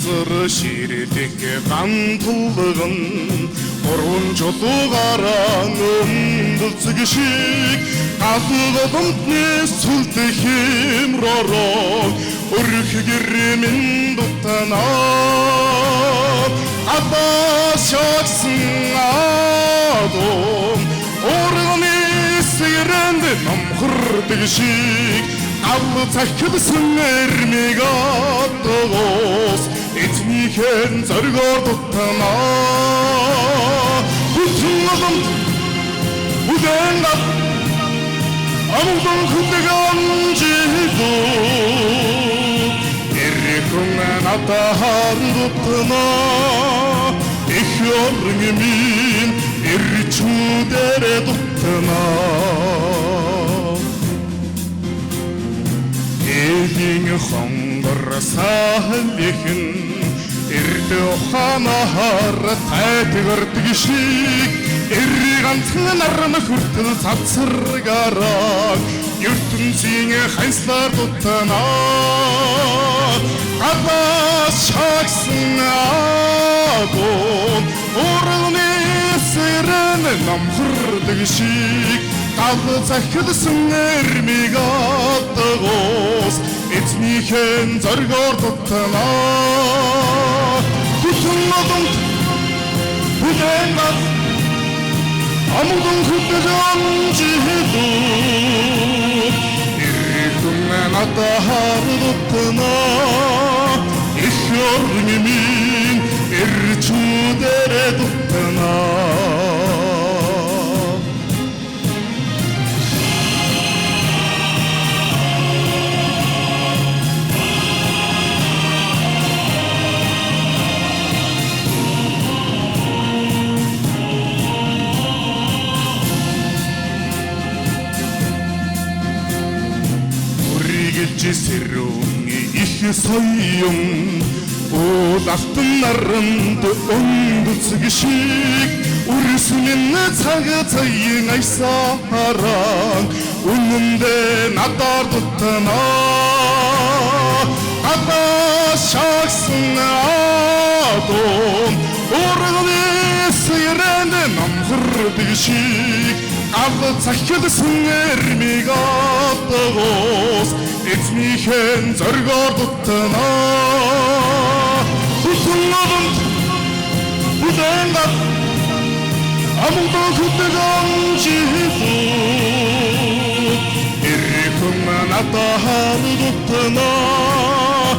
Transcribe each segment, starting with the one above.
газар ширдэг гантулган гурван чулуугаараа нөмдөлцөг шиг галгодомтны сүлд хэмророо өрх гэрмэн дутанаа аташагсан адом оргоны сэрэнд номхордог шиг ав захидсан эрмиг атгоос эцнийхэн зоргоор дутанаа хүчнэм үдэн амдан хүндэгэм жидүү эрхэм натахар дутанаа их оргимин эрчүүдэрэ дутанаа элийн хонгор сахлихэн эрдэ ухаанаар тайтгардаг шиг ганцхан наран хүртэл цацаргаараа ертөнцийн ханслаар дутанаа гадаа шагсан агон орны сэрэн намхэрдэг шиг гал захидсан эрмиг атгоос эцнийхэн зоргоор дутанаа хүчин модонд бүдэн амдан хүндэгэм жидүү эрхэм натахар дутанаа их оргимин эрчүүдэрэ дутанаа Сэрүүн их соён уулалтан наранд өндөлцөг шиг үрсүнэн цаг цагийн айсаараа үнэндээ надаар дутанаа гадаа шагсан адом оргоны сэрэнд номхордог шиг ав захидсан эрмиг атгоос эцнийхэн зоргоор дутанаа хүчин модонд бүдэн амдан хүндэгэм жидүү эрхэм натахар дутанаа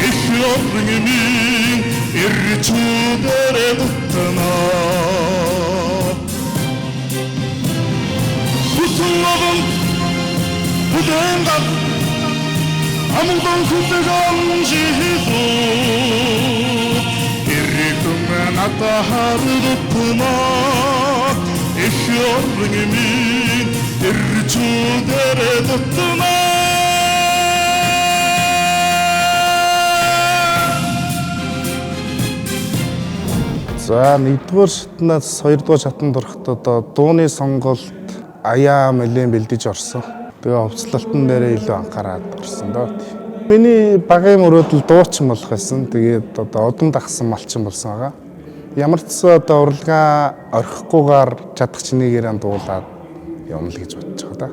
их оргимин эрчүүдэрэ дутанаа хүчин модонд бүдэн амдан хүндэгэм жидүү эрхэм натахар дутанаа их оргимин эрчүүдэрэ дутанаа За 1-р шатнаас 2-р шатанд орохдоо одоо дууны сонголт аяа нэлээд бэлдэж орсон. Тэгээ хувцлалтан дээрээ илүү анхаарал орсон доо. Миний багын мөрөөдөл дуучин болох байсан. Тэгээд одоо одон дагсан малчин болсон байгаа. Ямар ч одоо урлагаа орхихгүйгээр чадах чинийгээр дуулаад явна л гэж бодож байгаа да.